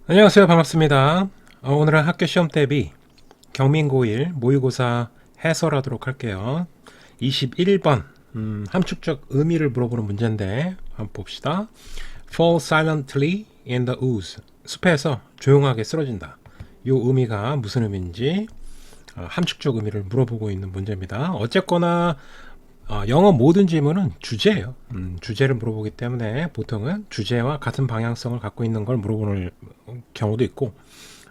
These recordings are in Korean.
안녕하세요. 반갑습니다. 오늘은 학교 시험 대비 경민고1 모의고사 해설하도록 할게요. 21번 함축적 의미를 물어보는 문제인데 한번 봅시다. Fall silently in the woods. 숲에서 조용하게 쓰러진다. 이 의미가 무슨 의미인지 함축적 의미를 물어보고 있는 문제입니다. 어쨌거나 영어 모든 질문은 주제예요. 주제를 물어보기 때문에 보통은 주제와 같은 방향성을 갖고 있는 걸 물어보는 경우도 있고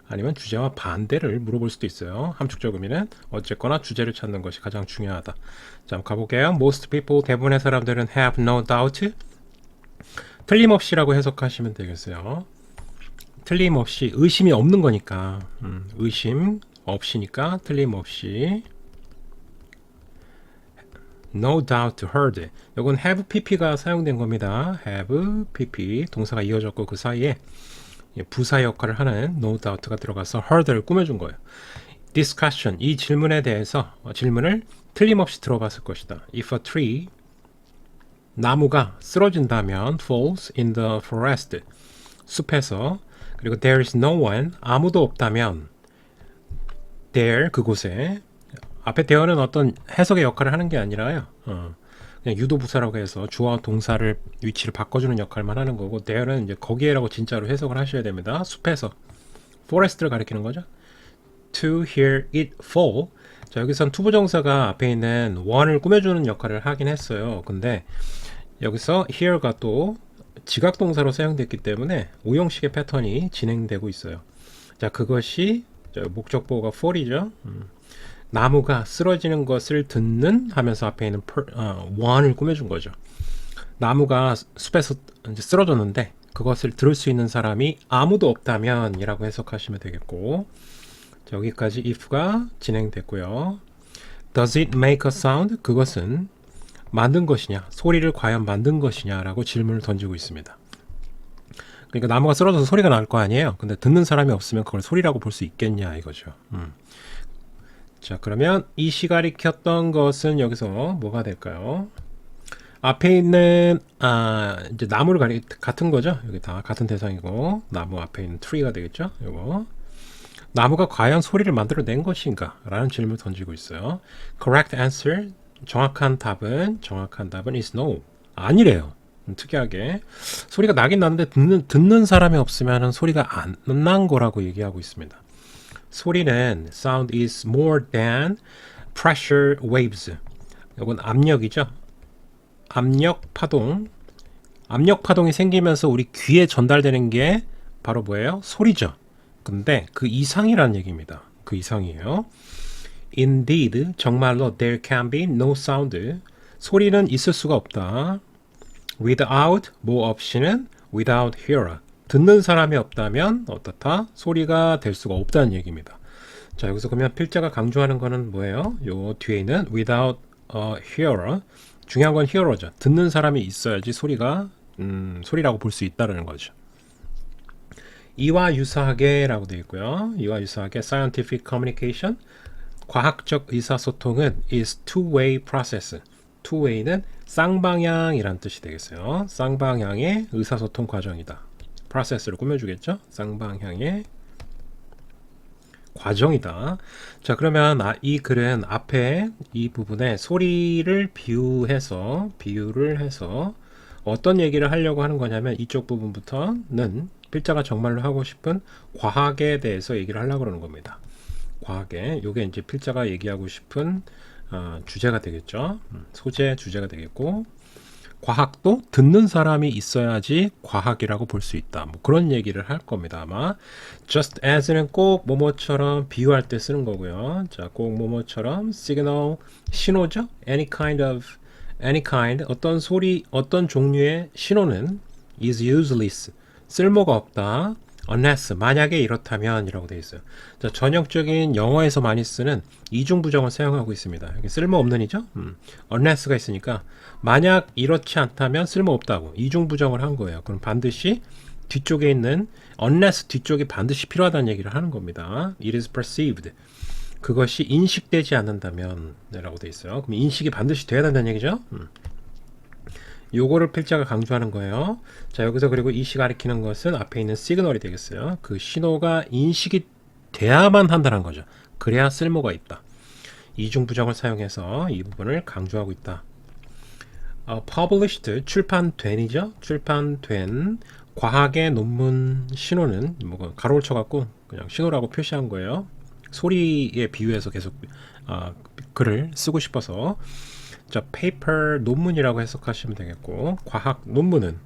아니면 주제와 반대를 물어볼 수도 있어요. 함축적 의미는 어쨌거나 주제를 찾는 것이 가장 중요하다. 자, 한번 가볼게요. Most people, 대부분의 사람들은 have no doubt. 틀림없이라고 해석하시면 되겠어요. 틀림없이, 의심이 없는 거니까 의심 없이니까 틀림없이 no doubt heard. 이건 have pp가 사용된 겁니다. have pp 동사가 이어졌고 그 사이에 부사 역할을 하는 no doubt가 들어가서 heard를 꾸며준 거예요. discussion, 이 질문에 대해서 질문을 틀림없이 들어봤을 것이다. If a tree, 나무가 쓰러진다면 falls in the forest, 숲에서, 그리고 there is no one, 아무도 없다면 there, 그곳에, 앞에 there는 어떤 해석의 역할을 하는 게 아니라요. 그냥 유도부사라고 해서 주어와 동사를 위치를 바꿔주는 역할만 하는 거고 there는 이제 거기에라고 진짜로 해석을 하셔야 됩니다. 숲에서 forest를 가리키는 거죠. To hear it fall. 자, 여기선 투부정사가 앞에 있는 one을 꾸며주는 역할을 하긴 했어요. 근데 여기서 hear가 또 지각동사로 사용됐기 때문에 오형식의 패턴이 진행되고 있어요. 자, 그것이 목적보호가 fall이죠. 나무가 쓰러지는 것을 듣는 하면서 앞에 있는 one을 꾸며준 거죠. 나무가 숲에서 이제 쓰러졌는데 그것을 들을 수 있는 사람이 아무도 없다면 이라고 해석하시면 되겠고, 자, 여기까지 if가 진행됐고요. Does it make a sound? 그것은 만든 것이냐, 소리를 과연 만든 것이냐 라고 질문을 던지고 있습니다. 그러니까 나무가 쓰러져서 소리가 날 거 아니에요. 근데 듣는 사람이 없으면 그걸 소리라고 볼 수 있겠냐 이거죠. 자, 그러면 이 시가리 켰던 것은 여기서 뭐가 될까요? 앞에 있는 이제 나무를 같은 거죠. 여기 다 같은 대상이고 나무 앞에 있는 tree가 되겠죠. 이거 나무가 과연 소리를 만들어낸 것인가? 라는 질문을 던지고 있어요. Correct answer, 정확한 답은 is no. 아니래요. 특이하게 소리가 나긴 나는데 듣는 사람이 없으면 소리가 안 난 거라고 얘기하고 있습니다. 소리는 sound is more than pressure waves. 이건 압력이죠. 압력 파동. 압력 파동이 생기면서 우리 귀에 전달되는 게 바로 뭐예요? 소리죠. 근데 그 이상이라는 얘기입니다. 그 이상이에요. Indeed, 정말로 there can be no sound. 소리는 있을 수가 없다. Without, 뭐 없이는 without hearer. 듣는 사람이 없다면 어떻다? 소리가 될 수가 없다는 얘기입니다. 자, 여기서 그러면 필자가 강조하는 거는 뭐예요? 요 뒤에 있는 without a hearer. 중요한 건 hearer죠. 듣는 사람이 있어야지 소리라고 볼 수 있다는 거죠. 이와 유사하게라고 되어 있고요. 이와 유사하게 scientific communication, 과학적 의사소통은 is two-way process. two-way는 쌍방향이란 뜻이 되겠어요. 쌍방향의 의사소통 과정이다. process를 꾸며주겠죠. 쌍방향의 과정이다. 자, 그러면 이 글은 앞에 이 부분에 소리를 비유를 해서 어떤 얘기를 하려고 하는 거냐면 이쪽 부분부터는 필자가 정말로 하고 싶은 과학에 대해서 얘기를 하려고 그러는 겁니다. 과학에, 요게 이제 필자가 얘기하고 싶은 주제가 되겠죠. 소재 주제가 되겠고, 과학도 듣는 사람이 있어야지 과학이라고 볼 수 있다. 뭐 그런 얘기를 할 겁니다. 아마 just as는 꼭 뭐뭐처럼 비유할 때 쓰는 거고요. 자, 꼭 뭐뭐처럼 signal, 신호죠. any kind, 어떤 소리, 어떤 종류의 신호는 is useless, 쓸모가 없다. unless, 만약에 이렇다면 이라고 되어 있어요. 자, 전형적인 영어에서 많이 쓰는 이중부정을 사용하고 있습니다. 여기 쓸모없는이죠. unless가 있으니까 만약 이렇지 않다면 쓸모없다고 이중부정을 한 거예요. 그럼 반드시 뒤쪽에 있는 unless 뒤쪽이 반드시 필요하다는 얘기를 하는 겁니다. It is perceived, 그것이 인식되지 않는다면 라고 되어 있어요. 그럼 인식이 반드시 돼야 된다는 얘기죠. 요거를 필자가 강조하는 거예요. 자, 여기서 그리고 이시 가리키는 것은 앞에 있는 시그널이 되겠어요. 그 신호가 인식이 돼야만 한다는 거죠. 그래야 쓸모가 있다. 이중부정을 사용해서 이 부분을 강조하고 있다. published, 출판된이죠. 출판된 과학의 논문 신호는 뭐 가로를 쳐갖고 그냥 신호라고 표시한 거예요. 소리에 비유해서 계속 글을 쓰고 싶어서. 자, paper 논문이라고 해석하시면 되겠고, 과학 논문은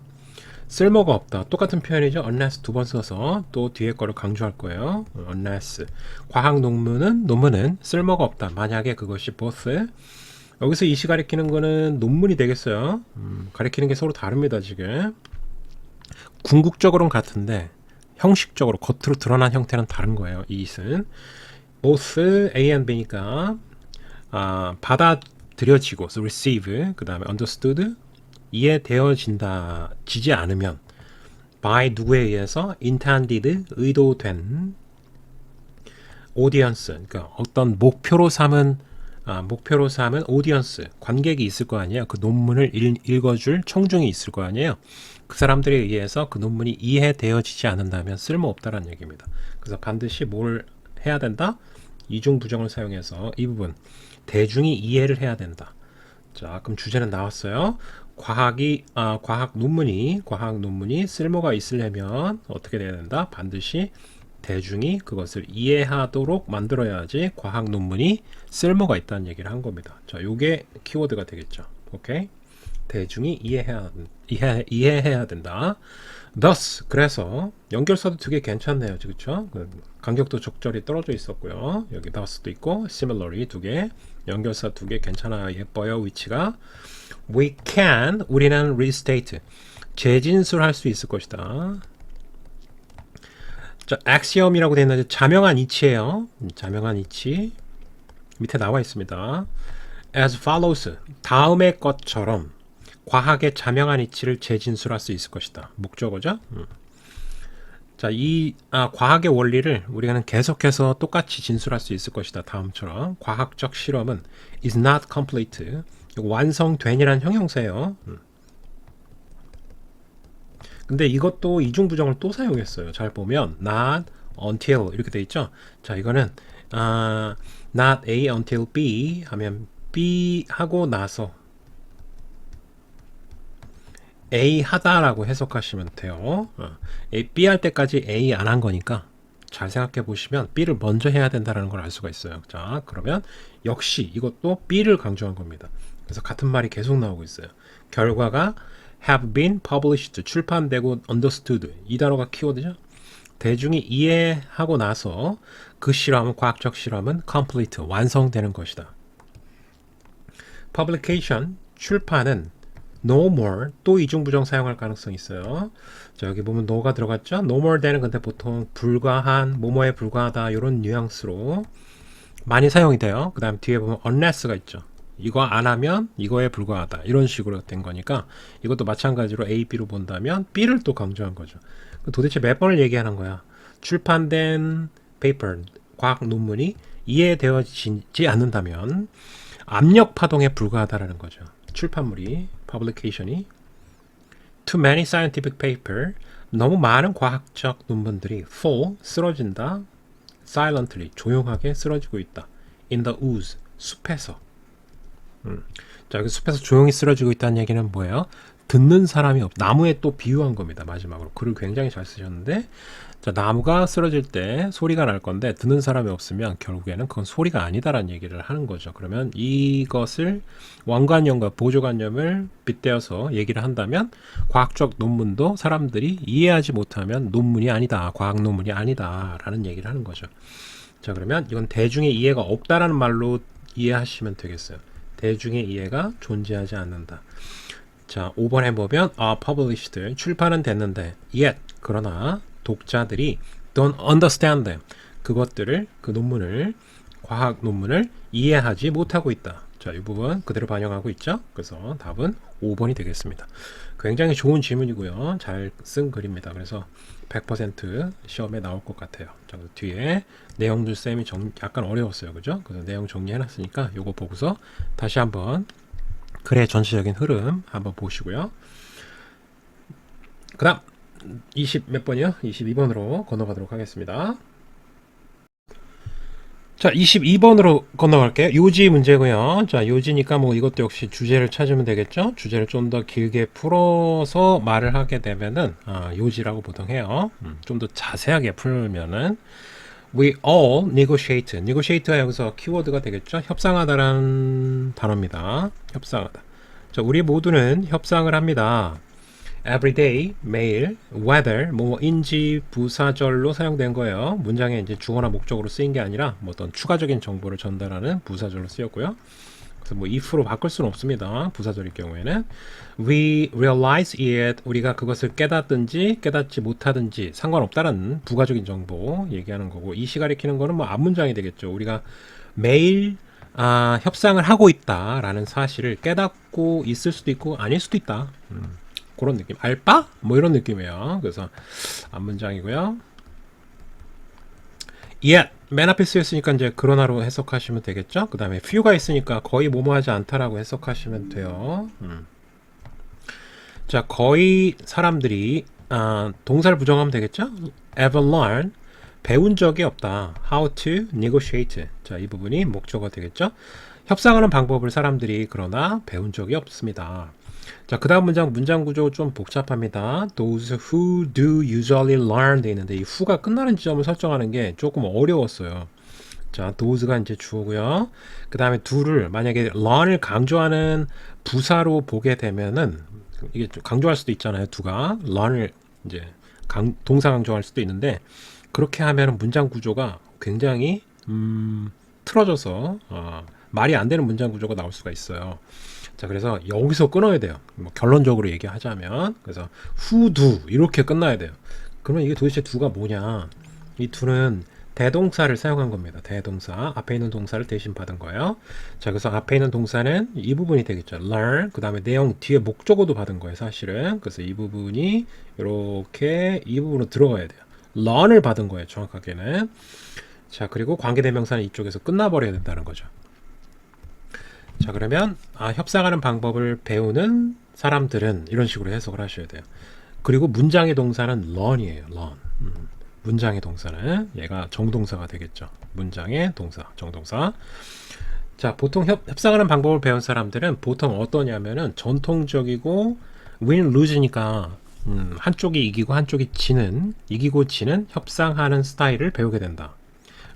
쓸모가 없다. 똑같은 표현이죠. unless 두 번 써서 또 뒤에 거를 강조할 거예요. unless 과학 논문은 쓸모가 없다. 만약에 그것이 both, 여기서 이시 가리키는 거는 논문이 되겠어요. 가리키는 게 서로 다릅니다. 지금 궁극적으로는 같은데 형식적으로 겉으로 드러난 형태는 다른 거예요. 이것은 both A and B니까 받아들여지고 receive, 그 다음에 understood, 이해되어진다, 지지 않으면 by 누구에 의해서 intended, 의도된 audience, 그러니까 어떤 목표로 삼은 audience, 관객이 있을 거 아니에요. 그 논문을 읽어줄 청중이 있을 거 아니에요. 그 사람들에 의해서 그 논문이 이해되어지지 않는다면 쓸모없다라는 얘기입니다. 그래서 반드시 뭘 해야 된다? 이중부정을 사용해서 이 부분 대중이 이해를 해야 된다. 자, 그럼 주제는 나왔어요. 과학 논문이 쓸모가 있으려면 어떻게 돼야 된다? 반드시 대중이 그것을 이해하도록 만들어야지 과학 논문이 쓸모가 있다는 얘기를 한 겁니다. 자, 요게 키워드가 되겠죠. 오케이? 대중이 이해해야 된다. thus, 그래서 연결사도 되게 괜찮네요. 그렇죠? 간격도 적절히 떨어져 있었고요. 여기 thus도 있고 similarly 두 개, 연결사 두 개 괜찮아요. 예뻐요. 위치가. 우리는 restate, 재진술할 수 있을 것이다. 자, axiom이라고 되어 있는데 자명한 이치예요. 자명한 이치 밑에 나와 있습니다. as follows, 다음의 것처럼 과학의 자명한 이치를 재진술할 수 있을 것이다. 목적어죠. 자, 과학의 원리를 우리는 계속해서 똑같이 진술할 수 있을 것이다. 다음처럼 과학적 실험은 is not complete, 완성된이란 형용사예요. 근데 이것도 이중부정을 또 사용했어요. 잘 보면 not until 이렇게 돼 있죠. 자, 이거는 not A until B 하면 B 하고 나서 A 하다라고 해석하시면 돼요. B 할 때까지 A 안 한 거니까 잘 생각해 보시면 B를 먼저 해야 된다는 걸 알 수가 있어요. 자, 그러면 역시 이것도 B를 강조한 겁니다. 그래서 같은 말이 계속 나오고 있어요. 결과가 have been published, 출판되고 understood, 이 단어가 키워드죠. 대중이 이해하고 나서 그 실험은, 과학적 실험은 complete, 완성되는 것이다. publication, 출판은 no more, 또 이중부정 사용할 가능성이 있어요. 자, 여기 보면 no가 들어갔죠. no more than은 근데 보통 불과한, 뭐뭐에 불과하다 이런 뉘앙스로 많이 사용이 돼요. 그 다음 뒤에 보면 unless가 있죠. 이거 안 하면 이거에 불과하다 이런 식으로 된 거니까 이것도 마찬가지로 A, B로 본다면 B를 또 강조한 거죠. 도대체 몇 번을 얘기하는 거야. 출판된 paper, 과학 논문이 이해되어지지 않는다면 압력 파동에 불과하다라는 거죠. 출판물이, publication이. Too many scientific paper, 너무 많은 과학적 논문들이 fall, 쓰러진다. silently, 조용하게 쓰러지고 있다. in the woods, 숲에서. 자, 여기 숲에서 조용히 쓰러지고 있다는 얘기는 뭐예요? 듣는 사람이 나무에 또 비유한 겁니다. 마지막으로 글을 굉장히 잘 쓰셨는데, 자, 나무가 쓰러질 때 소리가 날 건데 듣는 사람이 없으면 결국에는 그건 소리가 아니다라는 얘기를 하는 거죠. 그러면 이것을 원관념과 보조관념을 빗대어서 얘기를 한다면 과학적 논문도 사람들이 이해하지 못하면 논문이 아니다, 과학 논문이 아니다라는 얘기를 하는 거죠. 자, 그러면 이건 대중의 이해가 없다라는 말로 이해하시면 되겠어요. 대중의 이해가 존재하지 않는다. 자, 5번에 보면 published, 출판은 됐는데 yet, 그러나 독자들이 don't understand them, 그 논문을, 과학 논문을 이해하지 못하고 있다. 자, 이 부분 그대로 반영하고 있죠. 그래서 답은 5번이 되겠습니다. 굉장히 좋은 질문이고요. 잘 쓴 글입니다. 그래서 100% 시험에 나올 것 같아요. 자, 뒤에 내용들 쌤이 약간 어려웠어요. 그죠? 그래서 내용 정리해놨으니까 요거 보고서 다시 한번 글의 전체적인 흐름 한번 보시고요. 그 다음 20 몇 번이요? 22번으로 건너가도록 하겠습니다. 자, 22번으로 건너갈게요. 요지 문제고요. 자, 요지니까 뭐 이것도 역시 주제를 찾으면 되겠죠? 주제를 좀 더 길게 풀어서 말을 하게 되면은 요지라고 보통 해요. 좀 더 자세하게 풀면은 We all negotiate. negotiate가 여기서 키워드가 되겠죠? 협상하다라는 단어입니다. 협상하다. 자, 우리 모두는 협상을 합니다. every day, 매일, whether, 뭐인지 부사절로 사용된 거예요. 문장에 이제 주어나 목적으로 쓰인 게 아니라 뭐 어떤 추가적인 정보를 전달하는 부사절로 쓰였고요. 그래서 뭐 if로 바꿀 수는 없습니다. 부사절일 경우에는 we realize it, 우리가 그것을 깨닫든지 깨닫지 못하든지 상관없다라는 부가적인 정보 얘기하는 거고, 이시 가리키는 거는 뭐 앞문장이 되겠죠. 우리가 매일 협상을 하고 있다라는 사실을 깨닫고 있을 수도 있고 아닐 수도 있다. 그런 느낌. 알바? 뭐 이런 느낌이에요. 그래서 앞문장이고요. yet 맨 앞에 쓰였으니까 이제 그러나로 해석하시면 되겠죠. 그 다음에 few가 있으니까 거의 뭐뭐하지 않다라고 해석하시면 돼요. 자, 거의 사람들이 동사를 부정하면 되겠죠. ever learn, 배운 적이 없다. how to negotiate. 자, 이 부분이 목적어가 되겠죠. 협상하는 방법을 사람들이 그러나 배운 적이 없습니다. 자, 그 다음 문장 구조 좀 복잡합니다. Those who do usually learn 돼 있는데 이 who가 끝나는 지점을 설정하는 게 조금 어려웠어요. 자, those가 이제 주어고요. 그 다음에 do를 만약에 learn을 강조하는 부사로 보게 되면은 이게 좀 강조할 수도 있잖아요. do가 learn을 이제 동사 강조할 수도 있는데 그렇게 하면 문장 구조가 굉장히 틀어져서 말이 안 되는 문장 구조가 나올 수가 있어요. 자, 그래서 여기서 끊어야 돼요. 뭐 결론적으로 얘기하자면 그래서 who do 이렇게 끝나야 돼요. 그러면 이게 도대체 do가 뭐냐? 이 do는 대동사를 사용한 겁니다. 대동사 앞에 있는 동사를 대신 받은 거예요. 자, 그래서 앞에 있는 동사는 이 부분이 되겠죠. learn 그 다음에 내용 뒤에 목적어도 받은 거예요. 사실은 그래서 이 부분이 이렇게 이 부분으로 들어가야 돼요. learn을 받은 거예요. 정확하게는. 자, 그리고 관계대명사는 이쪽에서 끝나버려야 된다는 거죠. 자, 그러면 협상하는 방법을 배우는 사람들은 이런 식으로 해석을 하셔야 돼요. 그리고 문장의 동사는 learn이에요. learn. 문장의 동사는 얘가 정동사가 되겠죠. 문장의 동사, 정동사. 자, 보통 협상하는 방법을 배운 사람들은 보통 어떠냐면은 전통적이고 win lose니까 한쪽이 이기고 한쪽이 이기고 지는 협상하는 스타일을 배우게 된다.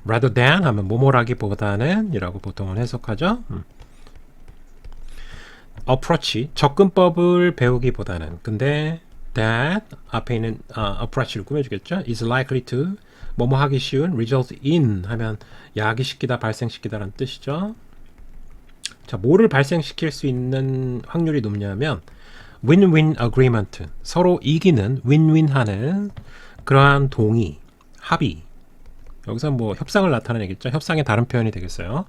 rather than 하면 뭐뭐라기보다는 이라고 보통은 해석하죠. approach, 접근법을 배우기보다는 근데 that 앞에 있는 approach를 꾸며주겠죠. is likely to 뭐뭐 하기 쉬운 result in 하면 야기시키다 발생시키다라는 뜻이죠. 자, 뭐를 발생시킬 수 있는 확률이 높냐면 win-win agreement, 서로 이기는 win-win 하는 그러한 동의, 합의. 여기서 뭐 협상을 나타내겠죠. 협상의 다른 표현이 되겠어요.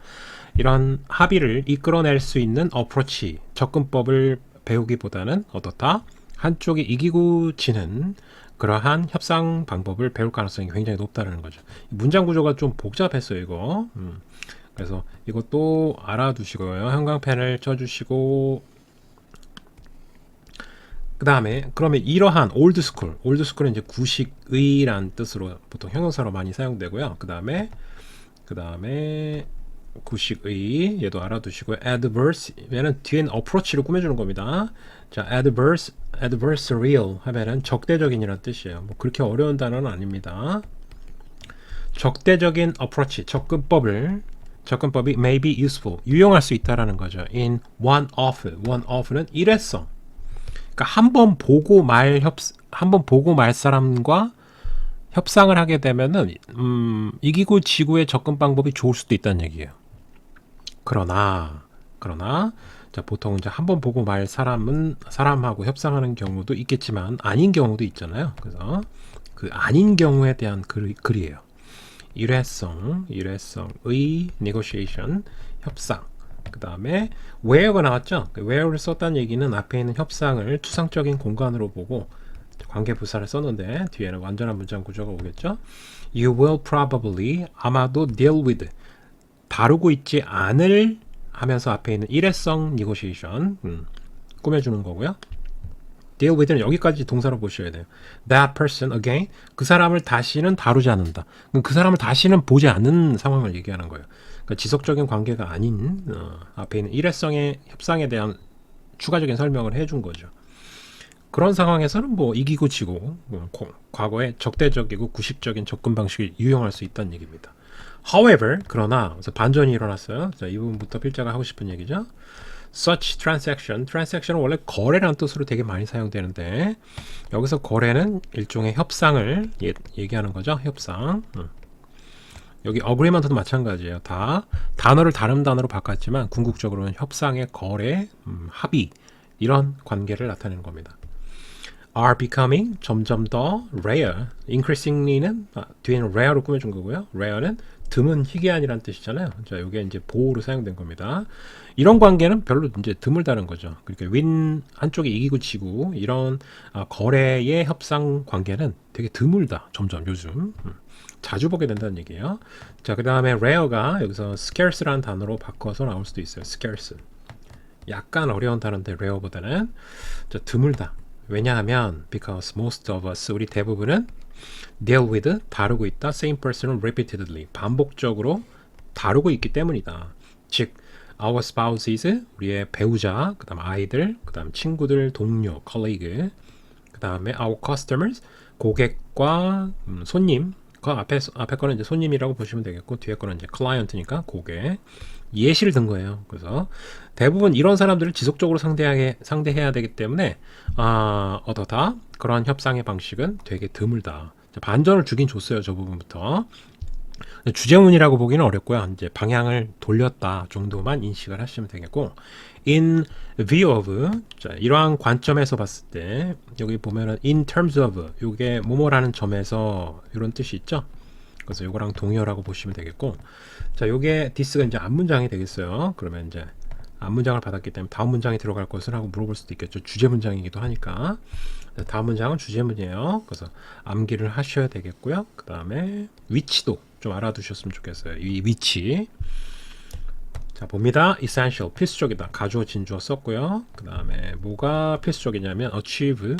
이런 합의를 이끌어낼 수 있는 어프로치, 접근법을 배우기보다는 어떻다? 한쪽이 이기고 지는 그러한 협상 방법을 배울 가능성이 굉장히 높다는 거죠. 문장 구조가 좀 복잡했어요, 이거. 그래서 이것도 알아두시고요. 형광펜을 쳐주시고 그 다음에 그러면 이러한 올드스쿨, 올드스쿨은 이제 구식의란 뜻으로 보통 형용사로 많이 사용되고요. 그 다음에 구식의 얘도 알아두시고요. adverse 얘는 뒤엔 approach를 꾸며주는 겁니다. 자, adversarial 하면은 적대적인이라는 뜻이에요. 뭐 그렇게 어려운 단어는 아닙니다. 적대적인 approach, 접근법이 may be useful, 유용할 수 있다라는 거죠. in one-off는 일회성. 그러니까 한 번 보고 말 사람과 협상을 하게 되면은 이기고 지고의 접근 방법이 좋을 수도 있다는 얘기예요. 그러나 자, 보통 이제 한 번 보고 말 사람하고 협상하는 경우도 있겠지만 아닌 경우도 있잖아요. 그래서 그 아닌 경우에 대한 글이에요. 일회성의 negotiation, 협상. 그 다음에 where가 나왔죠. where를 썼다는 얘기는 앞에 있는 협상을 추상적인 공간으로 보고 관계부사를 썼는데 뒤에는 완전한 문장 구조가 오겠죠. You will probably, 아마도 deal with, 다루고 있지 않을 하면서 앞에 있는 일회성 negotiation 꾸며주는 거고요. deal with는 여기까지 동사로 보셔야 돼요. That person again, 그 사람을 다시는 다루지 않는다. 그 사람을 다시는 보지 않는 상황을 얘기하는 거예요. 그러니까 지속적인 관계가 아닌 앞에 있는 일회성의 협상에 대한 추가적인 설명을 해준 거죠. 그런 상황에서는 뭐 이기고 지고 과거에 적대적이고 구식적인 접근 방식을 이용할 수 있다는 얘기입니다. However, 그러나 그래서 반전이 일어났어요. 자, 이 부분부터 필자가 하고 싶은 얘기죠. Such transaction은 원래 거래라는 뜻으로 되게 많이 사용되는데 여기서 거래는 일종의 협상을 얘기하는 거죠. 협상. 여기 agreement도 마찬가지예요. 다 단어를 다른 단어로 바꿨지만 궁극적으로는 협상의 거래, 합의 이런 관계를 나타내는 겁니다. are becoming 점점 더 rare. increasingly는 뒤에는 rare로 꾸며준 거고요. rare는 드문 희귀한이라는 뜻이잖아요. 자, 이게 이제 보호로 사용된 겁니다. 이런 관계는 별로 이제 드물다는 거죠. 그러니까 윈 한쪽이 이기고 지고 이런 거래의 협상 관계는 되게 드물다. 점점 요즘 자주 보게 된다는 얘기예요. 자, 그 다음에 rare가 여기서 scarce라는 단어로 바꿔서 나올 수도 있어요. scarce. 약간 어려운 단어인데 rare보다는 드물다. 왜냐하면 because most of us 우리 대부분은 deal with 다루고 있다 same person을 repeatedly 반복적으로 다루고 있기 때문이다. 즉 our spouses 우리의 배우자, 그다음 아이들, 그다음 친구들, 동료, colleague, 그다음에 our customers 고객과 손님. 그 앞에 거는 이제 손님이라고 보시면 되겠고 뒤에 거는 이제 client니까 고객. 예시를 든 거예요. 그래서 대부분 이런 사람들을 지속적으로 상대해야 되기 때문에 어떠다 그런 협상의 방식은 되게 드물다. 반전을 주긴 줬어요. 저 부분부터. 주제문이라고 보기는 어렵고요. 이제 방향을 돌렸다 정도만 인식을 하시면 되겠고 in view of 자, 이러한 관점에서 봤을 때 여기 보면은 in terms of 이게 뭐뭐라는 점에서 이런 뜻이 있죠. 그래서 이거랑 동의어라고 보시면 되겠고 자, 요게 this가 이제 앞문장이 되겠어요. 그러면 이제 앞문장을 받았기 때문에 다음 문장에 들어갈 것은 하고 물어볼 수도 있겠죠. 주제 문장이기도 하니까. 다음 문장은 주제문이에요. 그래서 암기를 하셔야 되겠고요. 그 다음에 위치도 좀 알아두셨으면 좋겠어요. 이 위치. 자, 봅니다. essential, 필수적이다. 가주어, 진주어 썼고요. 그 다음에 뭐가 필수적이냐면 achieve,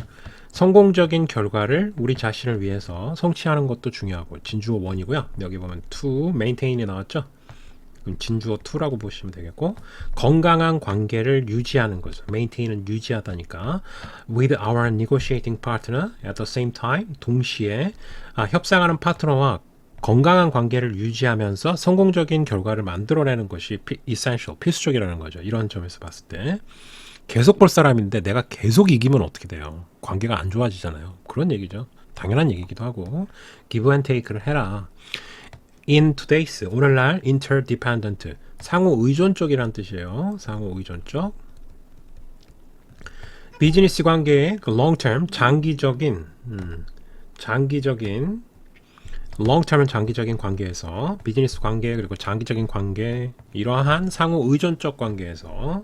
성공적인 결과를 우리 자신을 위해서 성취하는 것도 중요하고 진주어 1이고요. 여기 보면 to, maintain이 나왔죠. 그럼 진주어 2라고 보시면 되겠고 건강한 관계를 유지하는 거죠. maintain은 유지하다니까 with our negotiating partner at the same time 동시에 협상하는 파트너와 건강한 관계를 유지하면서 성공적인 결과를 만들어내는 것이 essential, 필수적이라는 거죠. 이런 점에서 봤을 때 계속 볼 사람인데 내가 계속 이기면 어떻게 돼요? 관계가 안 좋아지잖아요. 그런 얘기죠. 당연한 얘기기도 하고 give and take를 해라. in today's 오늘날 interdependent 상호 의존적이라는 뜻이에요. 상호 의존적 비즈니스 관계의 그 long term 장기적인 long term은 장기적인 관계에서 비즈니스 관계 그리고 장기적인 관계 이러한 상호 의존적 관계에서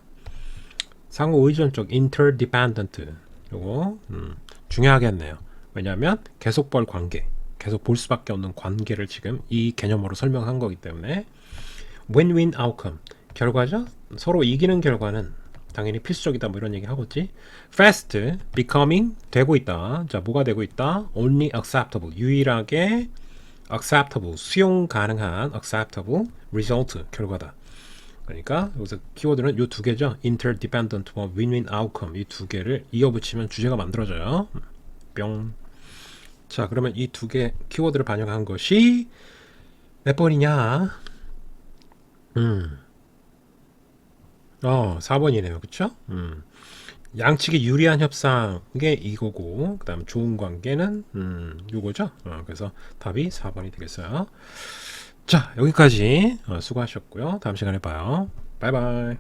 상호 의존적 interdependent 요거 중요하겠네요. 왜냐하면 계속 볼 관계 계속 볼 수밖에 없는 관계를 지금 이 개념으로 설명한 거기 때문에 win-win outcome 결과죠. 서로 이기는 결과는 당연히 필수적이다 뭐 이런 얘기 하겠지. fast becoming 되고 있다. 자, 뭐가 되고 있다? only acceptable 유일하게 acceptable 수용 가능한 acceptable result 결과다. 그러니까 여기서 키워드는 이 두 개죠. interdependent와 win-win outcome 이 두 개를 이어붙이면 주제가 만들어져요. 뿅. 자, 그러면 이 두 개 키워드를 반영한 것이 몇 번이냐? 4번이네요. 그쵸? 양측이 유리한 협상이 이거고, 그 다음 좋은 관계는, 요거죠? 그래서 답이 4번이 되겠어요. 자, 여기까지 수고하셨고요. 다음 시간에 봐요. 바이바이.